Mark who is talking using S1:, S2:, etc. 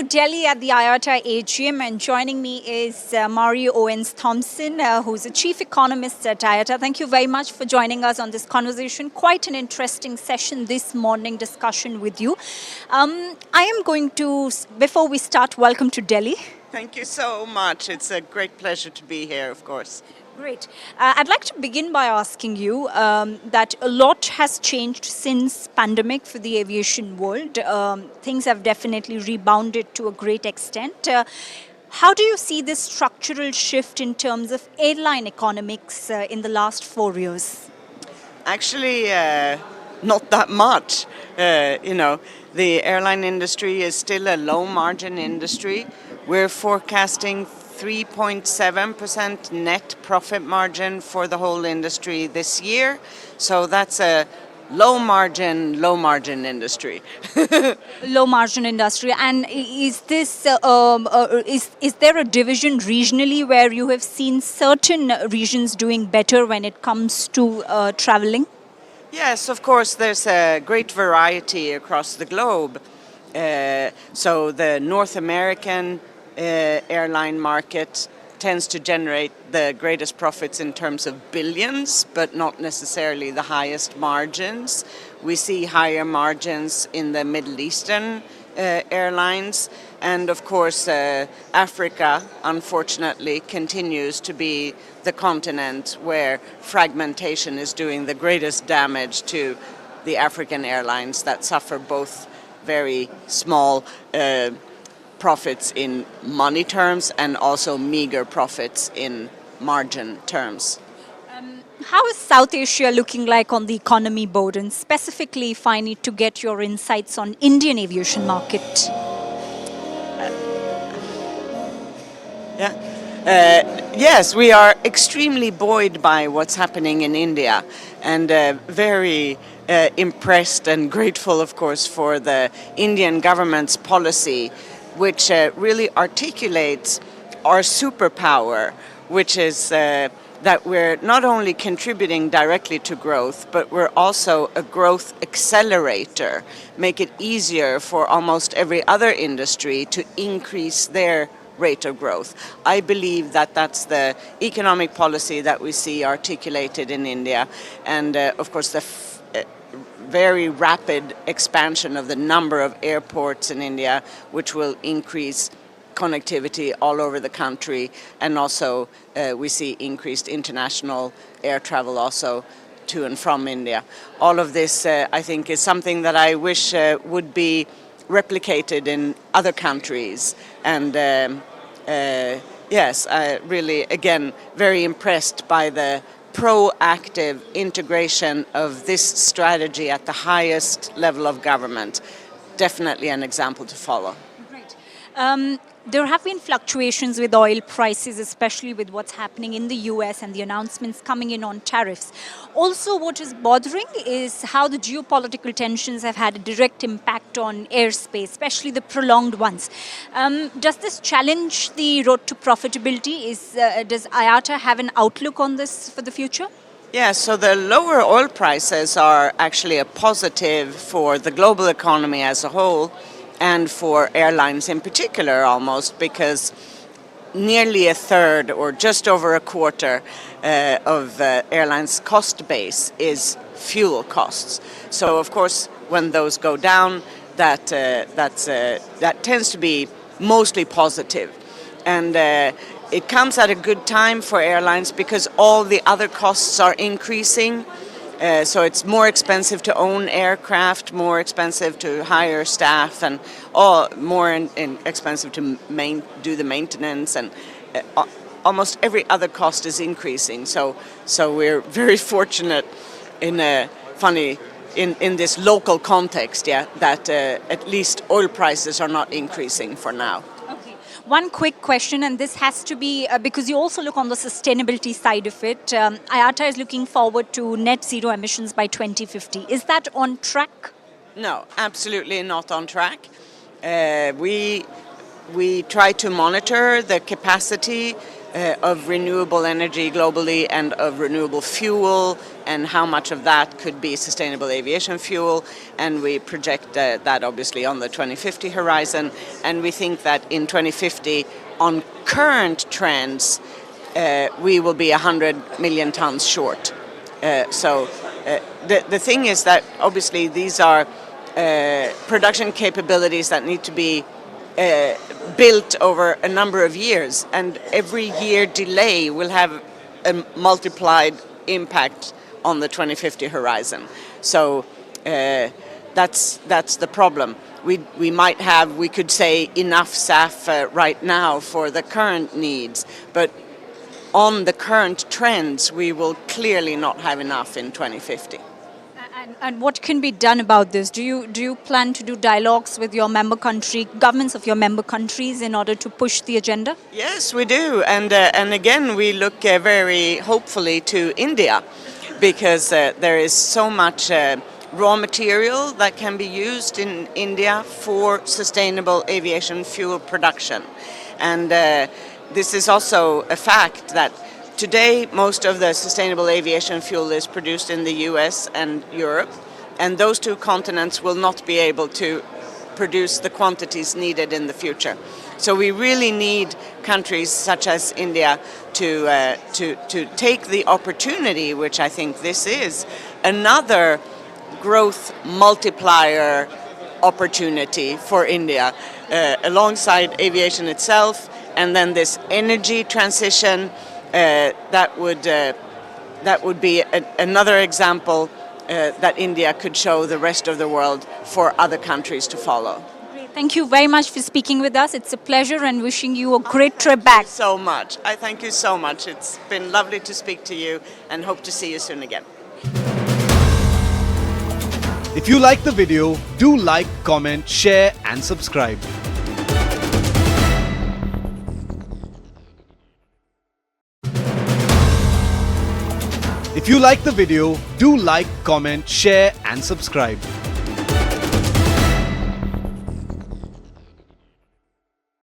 S1: to Delhi at the IATA AGM, and joining me is Owens Thomsen, who's a chief economist at IATA. Thank you very much for joining us on this conversation. Quite an interesting session this morning, discussion with you. I am going to, before we start, welcome to Delhi.
S2: Thank you so much. It's a great pleasure to be here, of course.
S1: Great. I'd like to begin by asking you that a lot has changed since pandemic for the aviation world. Things have definitely rebounded to a great extent. How do you see this structural shift in terms of airline economics in the last 4 years?
S2: Actually, not that much. The airline industry is still a low margin industry. We're forecasting 3.7% net profit margin for the whole industry this year. So that's a low margin industry.
S1: Low margin industry. And is this is there a division regionally where you have seen certain regions doing better when it comes to traveling?
S2: Yes, of course, there's a great variety across the globe. So the North American airline market tends to generate the greatest profits in terms of billions, but not necessarily the highest margins. We see higher margins in the Middle Eastern airlines, and of course Africa, unfortunately, continues to be the continent where fragmentation is doing the greatest damage to the African airlines that suffer both very small profits in money terms and also meager profits in margin terms.
S1: How is South Asia looking like on the economy board, and specifically if I need to get your insights on Indian aviation market?
S2: Yes, we are extremely buoyed by what's happening in India, and very impressed and grateful, of course, for the Indian government's policy, which really articulates our superpower, which is that we're not only contributing directly to growth, but we're also a growth accelerator, make it easier for almost every other industry to increase their rate of growth. I believe that that's the economic policy that we see articulated in India, and of course the very rapid expansion of the number of airports in India, which will increase connectivity all over the country, and also we see increased international air travel also to and from India. All of this, I think, is something that I wish would be replicated in other countries. And yes, really, again, very impressed by the proactive integration of this strategy at the highest level of government. Definitely an example to follow.
S1: Great. There have been fluctuations with oil prices, especially with what's happening in the US and the announcements coming in on tariffs. Also, what is bothering is how the geopolitical tensions have had a direct impact on airspace, especially the prolonged ones. Does this challenge the road to profitability? Does IATA have an outlook on this for the future?
S2: Yeah, so the lower oil prices are actually a positive for the global economy as a whole, and for airlines in particular almost, because nearly a third or just over a quarter of airlines' cost base is fuel costs. So of course when those go down, that tends to be mostly positive. And it comes at a good time for airlines because all the other costs are increasing. So it's more expensive to own aircraft, more expensive to hire staff, and more expensive to do the maintenance, and almost every other cost is increasing. So we're very fortunate in this local context, that at least oil prices are not increasing for now.
S1: One quick question, and this has to be because you also look on the sustainability side of it. IATA is looking forward to net zero emissions by 2050. Is that on track?
S2: No, absolutely not on track. We try to monitor the capacity of renewable energy globally and of renewable fuel and how much of that could be sustainable aviation fuel. And we project that obviously on the 2050 horizon. And we think that in 2050, on current trends, we will be 100 million tons short. The thing is that obviously these are production capabilities that need to be built over a number of years, and every year delay will have a multiplied impact on the 2050 horizon. So that's the problem. We could say enough SAF right now for the current needs, but on the current trends, we will clearly not have enough in 2050.
S1: And what can be done about this? Do you plan to do dialogues with your member country, governments of your member countries, in order to push the agenda?
S2: Yes, we do. And again, we look very hopefully to India, because there is so much raw material that can be used in India for sustainable aviation fuel production. And this is also a fact that today most of the sustainable aviation fuel is produced in the US and Europe, and those two continents will not be able to produce the quantities needed in the future. So we really need countries such as India to take the opportunity, which I think this is, another growth multiplier opportunity for India, alongside aviation itself, and then this energy transition that would be another example that India could show the rest of the world for other countries to follow.
S1: Great. Thank you very much for speaking with us. It's a pleasure, and wishing you a great trip back.
S2: So much. I thank you so much. It's been lovely to speak to you, and hope to see you soon again.
S3: If you like the video, do like, comment, share and subscribe. If you like the video, do like, comment, share and subscribe.